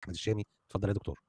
احمد الشامي. اتفضل يا دكتور.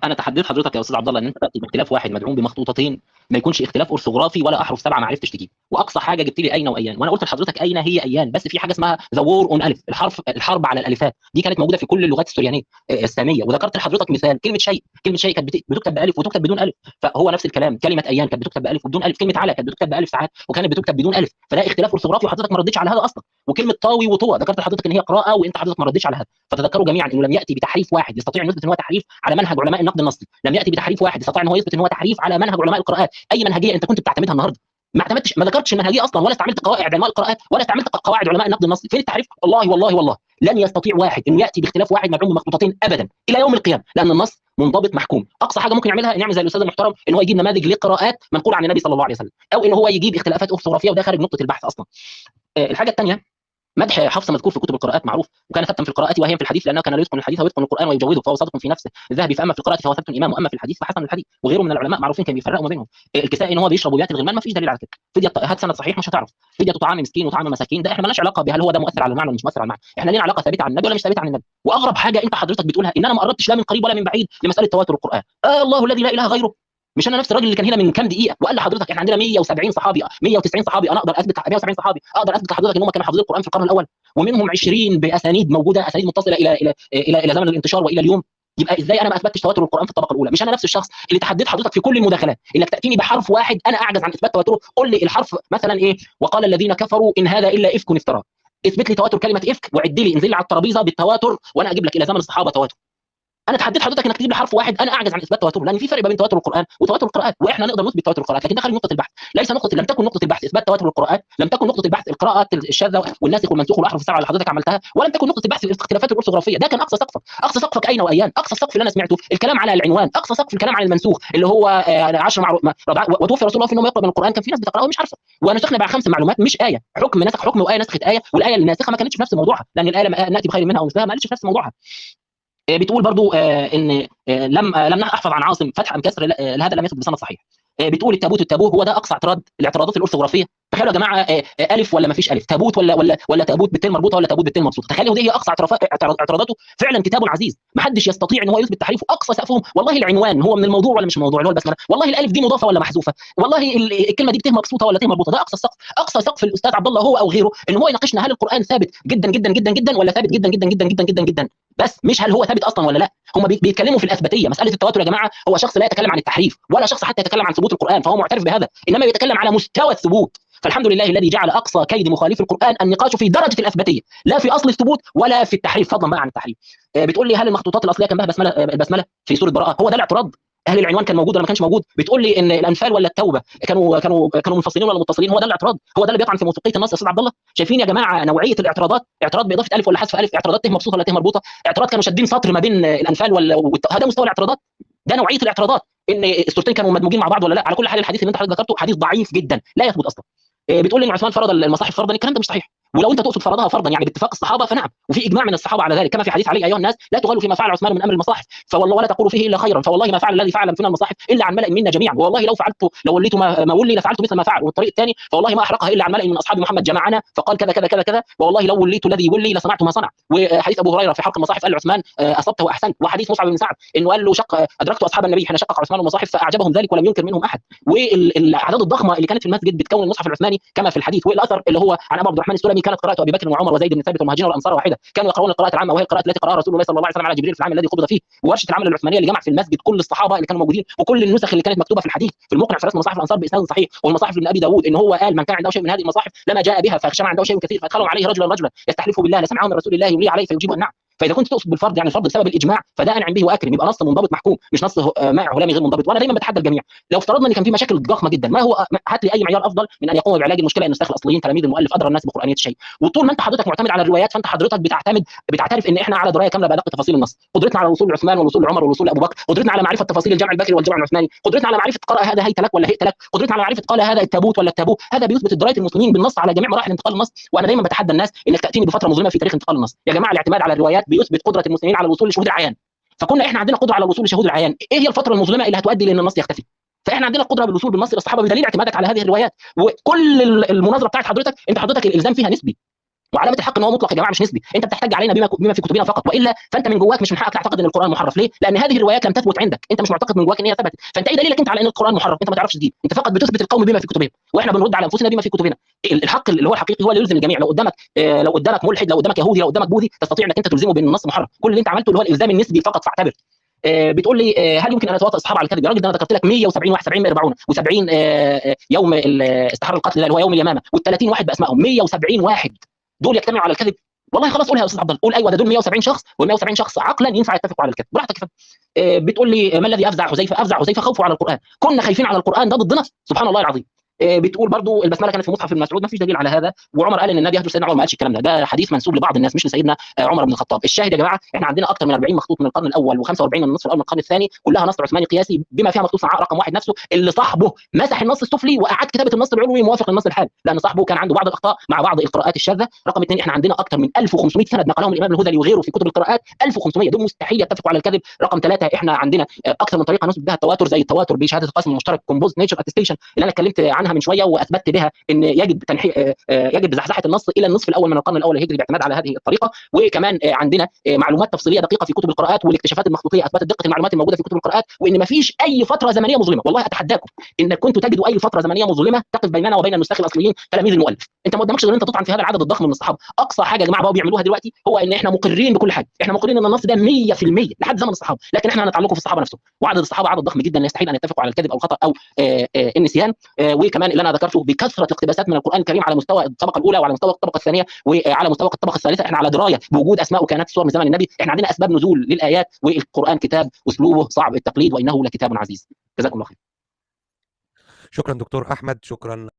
انا تحديت حضرتك يا استاذ عبد الله ان انت تاتي باختلاف واحد مدعوم بمخطوطتين، ما يكونش اختلاف اورثوغرافي ولا احرف سبعه ما عرفتش تجيب، واقصى حاجه جبت لي اين وايان، وانا قلت لحضرتك اين هي ايان، بس في حاجه اسمها ذا وور اون الف، الحرب على الالفات، دي كانت موجوده في كل اللغات السريانيه الساميه، وذكرت لحضرتك مثال كلمه شيء، كلمه شيء كانت بتكتب بالف وتكتب بدون الف، فهو نفس الكلام، كلمه ايان كانت بتكتب بالف وبدون الف، كلمه على كانت بتكتب بالف ساعات وكانت بتكتب بدون الف، فده اختلاف اورثوغرافي وحضرتك ما ردتش على هذا اصلا، وكلمه طاوي وطوى ذكرت لحضرتك ان هي قراءه وانت حضرتك ما ردتش على هذا، فتذكروا جميعا انه لم ياتي بتحريف واحد يستطيع ان يثبت ان هو تحريف على منهج علماء النقد النصي، لم ياتي بتحريف واحد يستطيع ان هو يثبت ان هو تحريف على منهج علماء القراءات، اي منهجيه انت كنت بتعتمدها النهارده ما اعتمدتش، ما ذكرتش المنهجيه اصلا، ولا استعملت قواعد علماء القراءات، ولا استعملت قواعد علماء النقد النصي، فين التحريف؟ والله لن يستطيع واحد انه ياتي باختلاف واحد مدعوم بمخطوطتين ابدا الى يوم القيامه، لان النص منضبط محكوم، اقصى حاجه ممكن يعملها ان يعمل زي الاستاذ المحترم ان هو يجيب نماذج لقراءات منقوله عن النبي صلى الله عليه وسلم، او ان هو يجيب اختلافات اورثوغرافيه وده خارج نقطه البحث اصلا. الحاجه الثانيه، مدح حفصه مذكور في كتب القراءات معروف، وكان ثبتا في القراءات وهي في الحديث، لانه كان لا يتقن الحديث ويتقن القران ويجوده، فهو صادق في نفسه، الذهبي فاما في القراءه فهو ثبت امام، واما في الحديث فحسن الحديث، وغيره من العلماء معروفين كانوا بيفرقوا ما بينهم. الكسائي ان هو بيشرب وبياتي الغلمان ما فيش دليل على كده، فديه هات سند صحيح مش هتعرف، فديه طعام مسكين وطعام مساكين ده احنا مالناش علاقه بهل هو ده مؤثر على المعنى ولا مش مؤثر على المعنى، احنا لينا علاقه ثابته عن النبي ولا مش ثابته عن النبي، واغرب حاجه انت حضرتك بتقولها ان انا ما قربتش لا من قريب ولا من بعيد لمساله تواتر القران، الله الذي لا اله غيره، مش انا نفس الراجل اللي كان هنا من كام دقيقه وقال لحضرتك احنا عندنا 170 صحابي 190 صحابي، انا اقدر اثبت 170 صحابي اقدر اثبت لحضرتك ان هم كانوا حافظين القران في القرن الاول، ومنهم 20 باسانيد موجوده، اسانيد متصله الى زمن الانتشار والى اليوم، يبقى ازاي انا ما اثبتش تواتر القران في الطبقه الاولى؟ مش انا نفس الشخص اللي تحديت حضرتك في كل المداخلات انك تاتيني بحرف واحد انا اعجز عن اثبات تواتره، قول لي الحرف مثلا ايه، وقال الذين كفروا ان هذا الا افك افتراه، اثبت لي تواتر كلمه افك وعد لي، انزل لي على الترابيزه بالتواتر وانا اجيب لك الى زمن الصحابه تواتر. انا تحديت حضرتك انك تجيب لي حرف واحد انا اعجز عن اثبات تواتره، لان في فرق بين تواتر القران وتواتر القراءات، واحنا نقدر نثبت تواتر القراءات، لكن ده خارج نقطه البحث، ليس نقطه، لم تكن نقطه البحث اثبات تواتر القراءات، لم تكن نقطه البحث القراءات الشاذه والناسخ والمنسوخ والاحرف السبعه اللي حضرتك عملتها، ولم تكن نقطه البحث الاختلافات الاورثوغرافيه، ده كان اقصى سقفك، اقصى سقفك اين وايان، اقصى السقف اللي انا سمعته الكلام على العنوان، اقصى سقف الكلام على المنسوخ اللي هو 10 وتوفي رسول الله في انه يقرا من القران، كان في ناس بتقراه مش عارفه، ونسخنا بعد 5 معلومات مش ايه، حكم نسخ حكم وايه نسخت ايه، والايه الناسخه ما كانتش في نفس موضوعها، لان الايه ناتي بخير منها ومثلها ما قالتش في نفس موضوعها. بتقول برضو ان لم احفظ عن عاصم فتح ام كسر هذا لم يثبت بسند صحيح. بتقول التابوت هو ده اقصى الاعتراضات الاورثوغرافيه، تخيلوا يا جماعه الف ولا ما فيش الف، تابوت ولا تابوت بالتين مربوطه ولا تابوت بالتين مبسوطه، تخيلوا دي هي اقصى اعتراضاته، فعلا كتاب عزيز ما حدش يستطيع ان هو يثبت تحريفه، اقصى سقفهم والله العنوان هو من الموضوع ولا مش موضوع، اللي هو البسمله، والله الالف دي مضافه ولا محذوفه، والله الكلمه دي بتين مبسوطه ولا تين مربوطه، ده اقصى السقف، اقصى سقف الاستاذ عبد الله هو او غيره ان هو يناقشنا هل القران ثابت جدا جدا جدا جدا ولا ثابت جدا جدا جدا جدا جدا جدا، بس مش هل هو ثابت اصلا ولا لا، هم بيتكلموا في الاثباتيه، مساله التواتر يا جماعه هو شخص لا يتكلم عن التحريف ولا شخص حتى يتكلم عن ثبوت القران، فهو معترف بهذا، انما يتكلم على مستوى الثبوت، فالحمد لله الذي جعل اقصى كيد مخالف القران النقاش في درجه الاثباتيه، لا في اصل الثبوت ولا في التحريف، فضلا بقى عن التحريف. بتقول لي هل المخطوطات الاصليه كان بها البسمله في سوره براءه، هو ده الاعتراض، هل العنوان كان موجود ولا ما كانش موجود؟ بتقول لي ان الانفال ولا التوبه كانوا منفصلين ولا متصلين، هو ده الاعتراض، هو ده اللي بيطعن في موثوقيه النص يا استاذ عبد الله. شايفين يا جماعه نوعيه الاعتراضات، اعتراض باضافه الف ولا حذف الف، اعتراضات ته مبسوطه ولا ته مربوطه، اعتراض كانوا شادين سطر ما بين الانفال هذا مستوى الاعتراضات، ده نوعيه الاعتراضات، ان السورتين كانوا مدموجين مع بعض ولا لا. على كل حال الحديث اللي انت حضرتك ذكرته حديث ضعيف جدا لا يثبت اصلا. بتقول لي ان عثمان فرض المصاحف فرضا، الكلام ده مش صحيح، ولو انت تقصد فرضها فرضا يعني باتفاق الصحابه فنعم، وفي اجماع من الصحابه على ذلك، كما في حديث علي ايها الناس لا تغلوا فيما فعل عثمان من امر المصاحف، فوالله ولا تقولوا فيه الا خيرا، فوالله ما فعل الذي فعل فينا المصاحف الا عن ملأ منا جميعا، والله لو وليت ما ولي لفعلت مثل ما فعل، والطريق الثاني فوالله ما احرقها الا عن ملأ من اصحاب محمد جمعنا فقال كذا كذا كذا كذا، والله لو وليت الذي يولي لصنعت ما صنع. وحديث ابو هريره في حرق المصاحف قال لعثمان اصبت واحسنت، وحديث مصعب بن سعد انه قال له ادركت اصحاب النبي حين شقق عثمان المصاحف فاعجبهم ذلك ولم ينكر منهم احد، والاعداد الضخمه اللي كانت في المسجد بتكون المصحف العثماني كما في الحديث، والاثر اللي هو عن ابو عبد الرحمن السلمي كانت قراءه ابي بكر وعمر وزيد بن ثابت والمهاجرين والانصار واحده، كانوا يقرؤون القراءه العامه وهي القراءه التي قراها رسول الله صلى الله عليه وسلم على جبريل في العام الذي قبض فيه، وورشه العمل العثمانيه اللي جمع في المسجد كل الصحابه اللي كانوا موجودين وكل النسخ اللي كانت مكتوبه في الحديث في المقنع في رسم مصاحف الانصار باسناد صحيح، والمصاحف ابن ابي داوود ان هو قال من كان عنده شيء من هذه المصاحف لما جاء بها فاجتمع عنده شيء كثير فادخلوا عليه رجلا يستحلفه بالله لسمعه من رسول الله يملي عليه فيجيب النعم، فاذا كنت تقصد بالفرض يعني الفرض بسبب الاجماع فده انعم به واكرم، يبقى نص منضبط محكوم مش نص مائع هلامي غير منضبط، وانا دايما بتحدى الجميع لو افترضنا ان كان في مشاكل ضخمه جدا، ما هو هات لي اي معيار افضل من ان يقوم بعلاج المشكله ان النساخ الاصليين تلاميذ المؤلف ادرى الناس بقرانيه الشيء، وطول ما انت حضرتك معتمد على الروايات فانت حضرتك بتعترف ان احنا على درايه كامله بادق تفاصيل النص، قدرتنا على الوصول لعثمان والوصول لعمر والوصول لابو بكر، قدرتنا على معرفه تفاصيل الجمع البكري والجمع العثماني، قدرتنا على معرفه قراءه هذا هيت لك ولا هيت لك، قدرتنا على معرفه قال هذا التابوت ولا التابوت، هذا بيثبت درايه المسلمين بالنص على جميع مراحل انتقال النص، وانا دايما بتحدى الناس انك تاتيني بفتره مظلمه في تاريخ انتقال النص، يا جماعه الاعتماد على الروايات بيثبت قدره المسلمين على الوصول لشهود العيان، فكنا احنا عندنا قدره على الوصول لشهود العيان، ايه هي الفتره المظلمه اللي هتؤدي لان النص يختفي؟ فاحنا عندنا القدره بالوصول بالنص للصحابه بدليل اعتمادك على هذه الروايات، وكل المناظره بتاعت حضرتك انت حضرتك الالزام فيها نسبي، وعلامه الحق ان هو مطلق يا جماعه مش نسبي. انت بتحتج علينا بما في كتبنا فقط، والا فانت من جواك مش من حقك تعتقد ان القران محرف. ليه؟ لان هذه الروايات لم تثبت عندك، انت مش معتقد من جواك ان هي ثبتت. فانت ايه دليلك انت على ان القران محرف؟ انت ما تعرفش تجيب، انت فقط بتثبت القوم بما في كتبهم، واحنا بنرد على انفسنا بما في كتبنا. الحق اللي هو الحقيقي هو اللي يلزم الجميع. لو قدامك ملحد، لو قدامك يهودي، لو قدامك بوذي، تستطيع انك انت تلزمه بان النص محرف. كل اللي انت عملته اللي هو الالزام النسبي فقط، فاعتبر. بتقول لي هل يمكن ان اتواطا الصحابه على الكذب؟ يا راجل ده انا ذكرت لك 170 واحد، 70 40 و70 يوم استحرار القتل اللي هو يوم اليمامه، وال30 واحد باسمائهم، 170 واحد دول يجتمعوا على الكذب؟ والله خلاص قولها يا استاذ عبد الله، قول ايوه ده دول 170 شخص، وال170 شخص عقلا ينفع يتفقوا على الكذب براحتك. بتقول لي ما الذي افزع حذيفه؟ افزع حذيفه خوفه على القران، كنا خايفين على القران ده ضدنا، سبحان الله العظيم. بتقول برضو البسمله كانت في مصحف ابن مسعود، ما فيش دليل على هذا، وعمر قال ان النبي يهجر سيدنا عمر، ما قالش الكلام ده حديث منسوب لبعض الناس مش لسيدنا عمر بن الخطاب. الشاهد يا جماعه احنا عندنا اكثر من 40 مخطوط من القرن الاول، و45 من النصف الاول من القرن الثاني، كلها نص عثماني قياسي، بما فيها مخطوط صنعاء رقم واحد نفسه اللي صاحبه مسح النص السفلي واعاد كتابه النص العلوي موافق للنص الحالي، لان صاحبه كان عنده بعض الاخطاء مع بعض القراءات الشاذه. رقم اثنين احنا عندنا اكثر من 1500 سند نقلهم الامام الهذلي وغيره في كتب القراءات، 1500 دول مستحيل يتفقوا على الكذب. رقم ثلاثه احنا عندنا اكثر من طريقه نثبت بها التواتر، زي التواتر بشهاده القسم المشترك كومبوز نيتشر اتستيشن اللي انا اتكلمت عنها من شويه، واثبتت بها ان يجب زحزحه النص الى النصف الاول من القرن الاول الهجري باعتماد على هذه الطريقه. وكمان عندنا معلومات تفصيليه دقيقه في كتب القراءات، والاكتشافات المخطوطيه اثبتت دقه المعلومات الموجوده في كتب القراءات، وان ما فيش اي فتره زمنيه مظلمه. والله اتحداكم ان كنتوا تجدوا اي فتره زمنيه مظلمه تقف بيننا وبين النساخ الاصليين تلاميذ المؤلف. انت ما قدامكش غير انت تطعن في هذا العدد الضخم من الصحابه. اقصى حاجه يا جماعه بقوا بيعملوها دلوقتي هو ان احنا مقرين بكل حاجه، احنا مقرين ان النص ده 100% لحد زمن الصحابه، لكن احنا هنتعلقوا في الصحابه نفسهم، وعدد الصحابه عدد ضخم جدا يستحيل ان يتفقوا على الكذب او الخطا او النسيان. وكمان اللي انا ذكرته بكثره الاقتباسات من القران الكريم على مستوى الطبقه الاولى وعلى مستوى الطبقه الثانيه وعلى مستوى الطبقه الثالثه، احنا على درايه بوجود اسماء وكيانات صور من زمن النبي، احنا عندنا اسباب نزول للايات، والقران كتاب اسلوبه صعب التقليد وانه لكتاب عزيز. جزاكم الله خير. شكرا دكتور احمد، شكرا.